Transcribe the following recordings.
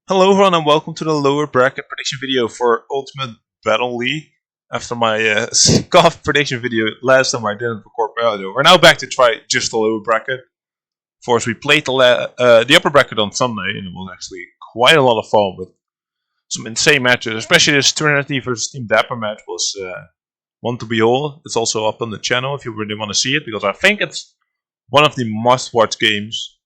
Hello everyone and welcome to the lower bracket prediction video for Ultimate Battle League. After my scoff prediction video last time I didn't record my audio, we're now back to try just the lower bracket. Of course, we played the upper bracket on Sunday and it was actually quite a lot of fun with some insane matches. Especially this Trinity versus Team Dapper match was one to behold. It's also up on the channel if you really want to see it, because I think it's one of the must-watch games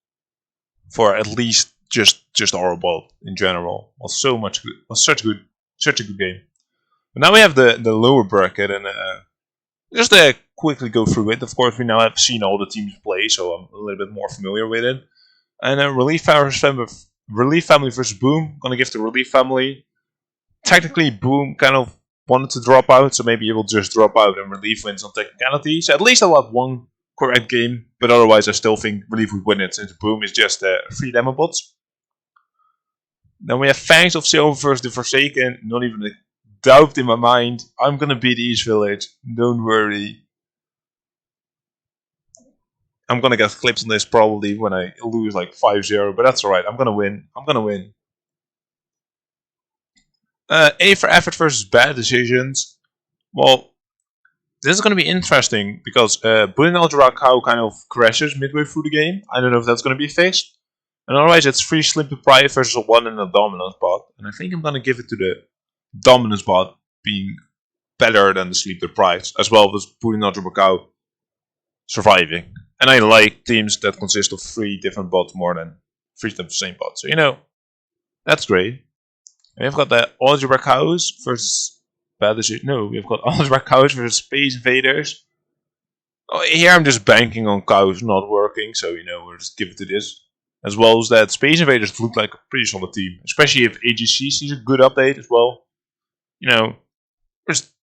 for at least just RLBot in general. Was such a good game. But now we have the lower bracket, and just to quickly go through it. Of course, we now have seen all the teams play, so I'm a little bit more familiar with it. And Relief Family versus Boom. Gonna give the Relief Family. Technically, Boom kind of wanted to drop out, so maybe he will just drop out and Relief wins on technicalities. At least I'll have one correct game, but otherwise I still think Relief would win it, since Boom is just 3 Demobots. Then we have Fangs of Silver versus the Forsaken. Not even a doubt in my mind. I'm gonna beat East Village. Don't worry. I'm gonna get clips on this probably when I lose like 5-0, but that's alright. I'm gonna win. A for Effort versus Bad Decisions. Well, this is gonna be interesting because Bullion Algebra Cow kind of crashes midway through the game. I don't know if that's gonna be fixed. And otherwise, it's 3 Sleep Deprived versus a 1 and a Dominance bot. And I think I'm gonna give it to the Dominance bot being better than the Sleep Deprived, as well as Bullion Algebra Cow surviving. And I like teams that consist of 3 different bots more than 3 times the same bot. So, you know, that's great. And we've got the Algebra Cows versus Bad Decision. No, we've got Algebra Cows versus Space Invaders. Oh, here I'm just banking on Cows not working, so, you know, we'll just give it to this. As well as that Space Invaders look like a pretty solid team. Especially if AGC sees a good update as well. You know, we're just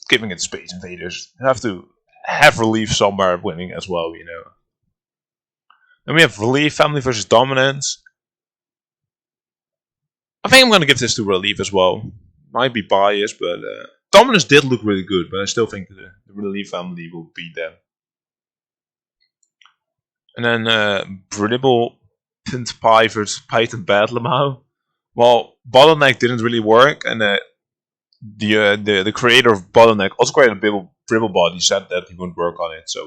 giving it Space Invaders. You have to have Relief somewhere winning as well, you know. Then we have Relief Family versus Dominance. I think I'm going to give this to Relief as well. Might be biased, but Dominance did look really good. But I still think the Relief Family will beat them. And then Bribble Pie versus Python Badlamau. Well, Bottleneck didn't really work, and the creator of Bottleneck also created a Bribble bot. He said that he wouldn't work on it, so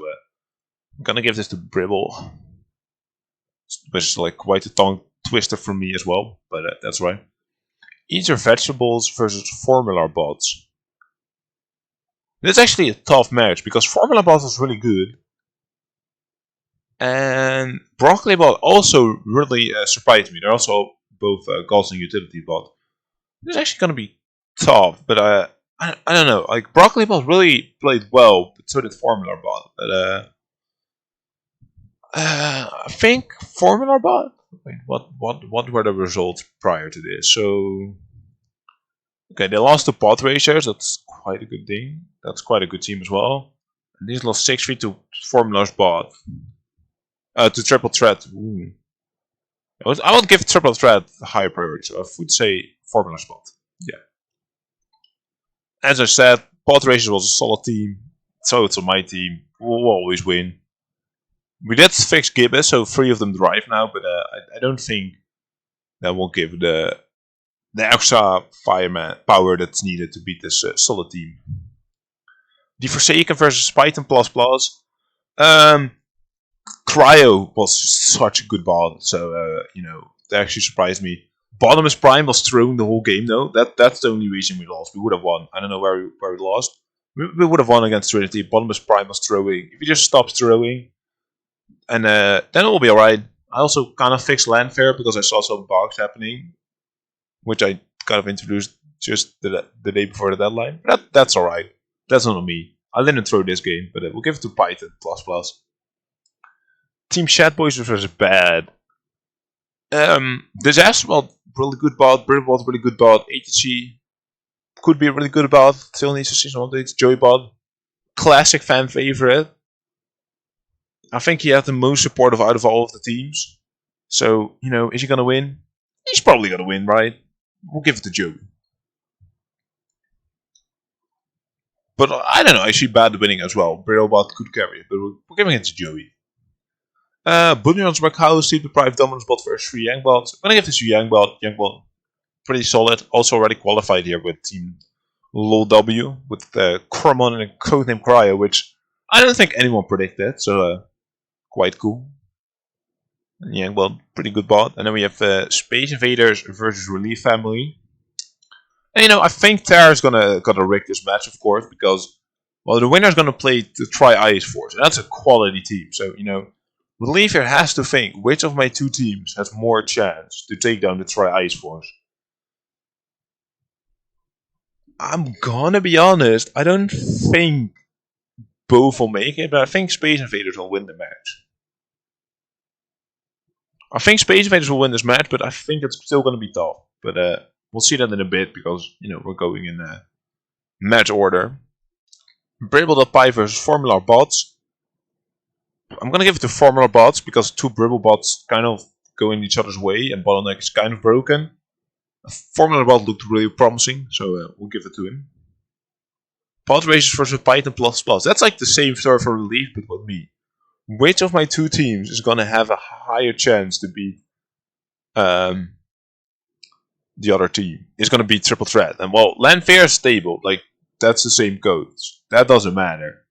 I'm gonna give this to Bribble, which is like quite a tongue twister for me as well, but that's right. Eat Your Vegetables versus Formula Bots. This is actually a tough match because Formula Bots was really good. And Broccoli Bot also really surprised me. They're also both Gods and Utility Bot. This is actually going to be tough, but I don't know. Like, Broccoli Bot really played well, but so did Formula Bot. But I think Formula Bot. Wait, what were the results prior to this? So, okay, they lost to Pod Racers. That's quite a good thing. That's quite a good team as well. And these lost 6-3 to Formula's Bot. To Triple Threat. Ooh. I would give Triple Threat a higher priority, so I would say Formula Spot. Yeah. As I said, Pod Racers was a solid team, so it's on my team. We'll always win. We did fix Gibbous, so 3 of them drive now, but I don't think that will give the extra fireman power that's needed to beat this solid team. The Forsaken versus Python ++. Cryo was such a good bot, so you know, that actually surprised me. Bottomless Prime was throwing the whole game though. That's the only reason we lost. We would have won. I don't know where we lost. We would have won against Trinity. Bottomless Prime was throwing. If he just stops throwing, and then it will be alright. I also kind of fixed Landfair because I saw some bugs happening, which I kind of introduced just the day before the deadline. But that's alright. That's not on me. I didn't throw this game, but we'll give it to Python ++. Team Shadboys versus Bad. Disaster Bot, really good bot. Bribble, really good bot. ATC could be a really good bot. Still needs to see some updates. Joybot, classic fan favorite. I think he had the most supportive out of all of the teams. So, you know, is he gonna win? He's probably gonna win, right? We'll give it to Joey. But I don't know, I see Bad winning as well. Bribble could carry it, but we're giving it to Joey. Bunyan's Macau, Sleep Deprived, Dominance Bot versus 3 Yangbot. I'm gonna give this to Yangbot. Yangbot pretty solid. Also already qualified here with Team LOW with Cormon and codename Cryo, which I don't think anyone predicted, so quite cool. And yeah, well, pretty good bot. And then we have Space Invaders versus Relief Family. And you know, I think Terra's gonna rig this match, of course, because well, the winner's gonna play the Tri-Ice Force, and that's a quality team. So you know, Relief here has to think which of my two teams has more chance to take down the Tri-Ice Force. I'm gonna be honest, I don't think both will make it, but I think Space Invaders will win the match. I think Space Invaders will win this match, but I think it's still gonna be tough. But we'll see that in a bit because you know we're going in match order. Bribble.py versus Formula Bots. I'm gonna give it to Formula Bots because two Bribble Bots kind of go in each other's way and Bottleneck is kind of broken. Formula Bot looked really promising, so we'll give it to him. Pod Races versus Python++. That's like the same story for Relief, but with me. Which of my two teams is gonna have a higher chance to beat the other team? Is gonna beat Triple Threat. And well, Landfair is stable, like that's the same codes. That doesn't matter.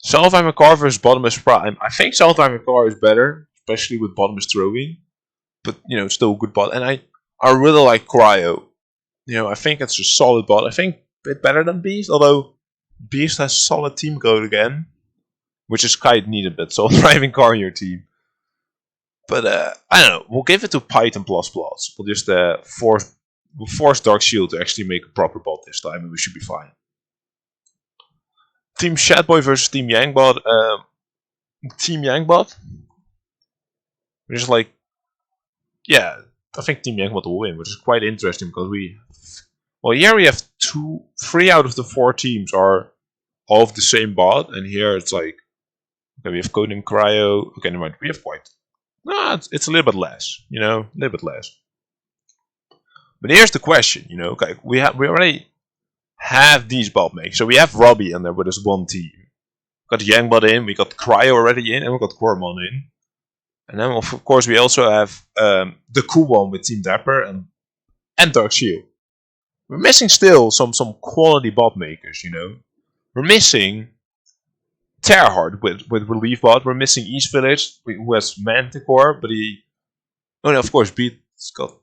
Selfheimer Car versus Bottomless Prime. I think Selfheimer Car is better, especially with Bottomless throwing. But you know, still a good bot. And I really like Cryo. You know, I think it's a solid bot. I think a bit better than Beast, although Beast has solid team code again, which is quite needed, but so driving car in your team. But I don't know. We'll give it to Python++. We'll just force Dark Shield to actually make a proper bot this time, and we should be fine. Team Shadboy versus Team Yangbot. Team Yangbot, which is like, yeah, I think Team Yangbot will win, which is quite interesting because well, here we have 3 out of the 4 teams are all of the same bot, and here it's like, okay, we have Codename Cryo. Okay, never mind. We have quite. No, it's a little bit less, you know, a little bit less. But here's the question, you know, okay, we already have these bot makes. So we have Robbie in there with his one team. We got Yangbot in, we got Cryo already in, and we got Cormon in. And then of course we also have the cool one with Team Dapper and Dark Shield. We're missing still some quality bot makers, you know. We're missing Terrahard with Relief Bot. We're missing East Village, who has Manticore, but of course, Beat's got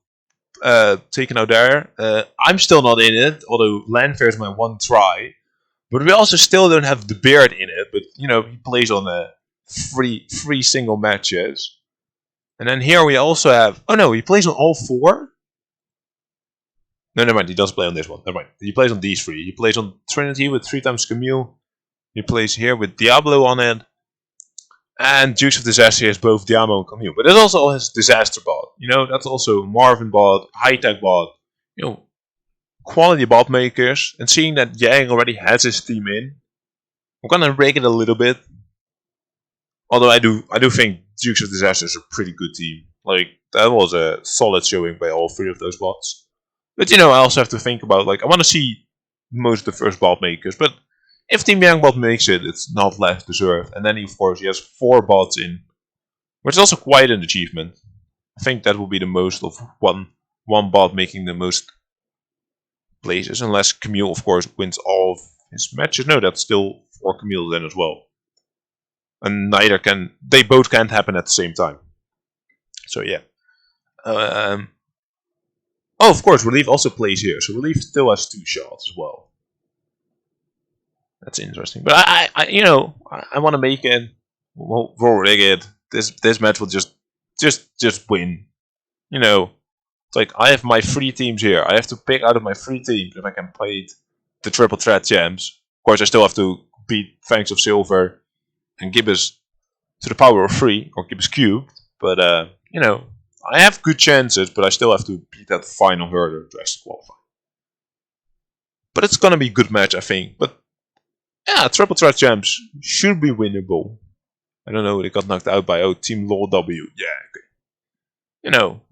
taken out there. I'm still not in it, although Landfair is my one try. But we also still don't have the Beard in it, but you know, he plays on three single matches. And then here we also have, oh no, he plays on all 4? No, never mind, he doesn't play on this one. Never mind, he plays on these 3. He plays on Trinity with 3 times Camille. He plays here with Diablo on it. And Dukes of Disaster has both Diablo and Camille. But it also has Disaster Bot. You know, that's also Marvin Bot, High Tech Bot. You know, quality bot makers. And seeing that Yang already has his team in, I'm gonna rig it a little bit. Although I do think Dukes of Disaster is a pretty good team. Like, that was a solid showing by all 3 of those bots. But you know, I also have to think about, like, I want to see most of the first bot makers. But if Team Yangbot makes it, it's not less deserved. And then, of course, he has 4 bots in, which is also quite an achievement. I think that will be the most of one bot making the most places, unless Camille, of course, wins all of his matches. No, that's still 4 Camille then as well. And they both can't happen at the same time. So yeah. Oh, of course, Relief also plays here, so Relief still has 2 shots as well. That's interesting, but I want to make it. We'll rig it. This match will just win. You know, it's like I have my 3 teams here. I have to pick out of my 3 teams if I can play the Triple Threat champs. Of course, I still have to beat Fangs of Silver and Gibbous to the power of 3 or Gibbous cubed. But you know, I have good chances, but I still have to beat that final hurdle to actually qualify. But it's gonna be a good match, I think. But yeah, Triple Threat champs should be winnable. I don't know, they got knocked out by Team LOW. Yeah, okay. You know,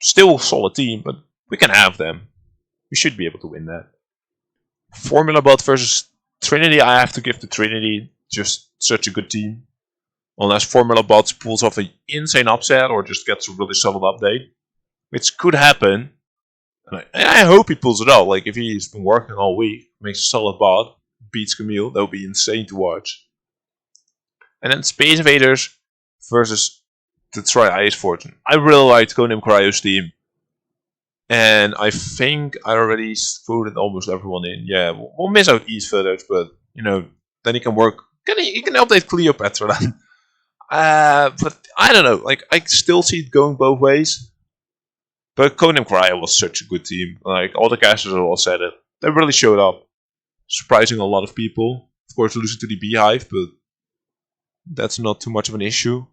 still a solid team, but we can have them. We should be able to win that. Formula Bot versus Trinity, I have to give to Trinity. Just such a good team. Unless Formula Bot pulls off an insane upset or just gets a really solid update. Which could happen. And I hope he pulls it out. Like, if he's been working all week, makes a solid bot, beats Camille, that would be insane to watch. And then Space Invaders versus Detroit Ice Fortune. I really liked Conan Cryo's team. And I think I already voted almost everyone in. Yeah, we'll miss out East Village, but, you know, then he can work. He can update Cleopatra then. But I don't know. Like, I still see it going both ways. But Conan Cryo was such a good team. Like, all the casters all said it. They really showed up. Surprising a lot of people. Of course, losing to the Beehive, but that's not too much of an issue.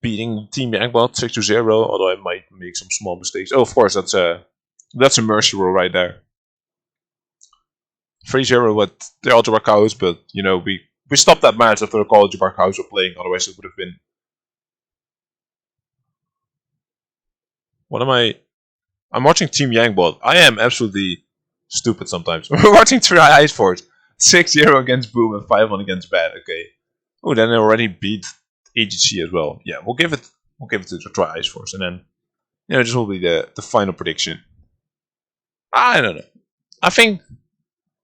Beating Team Yangbot 6-0, although I might make some small mistakes. Oh, of course, that's a mercy roll right there. 3-0 with the Algebra Cows, but, you know, we stopped that match after the Algebra Cows were playing, otherwise it would have been... What am I... I'm watching Team Yangbot. I am absolutely stupid sometimes. We're watching Try Ice Force. 6-0 against Boom and 5-1 against Bad. Okay. Oh, then they already beat AGC as well. Yeah, we'll give it to the Try Ice Force, and then, you know, this will be the final prediction. I don't know. I think,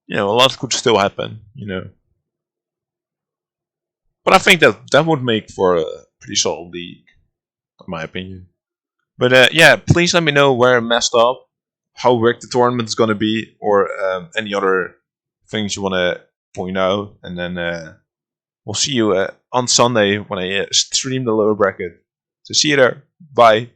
you know, a lot could still happen, you know. But I think that would make for a pretty solid league, in my opinion. But yeah, please let me know where I messed up, how rigged the tournament is going to be, or any other things you want to point out. And then we'll see you on Sunday when I stream the lower bracket. So see you there. Bye.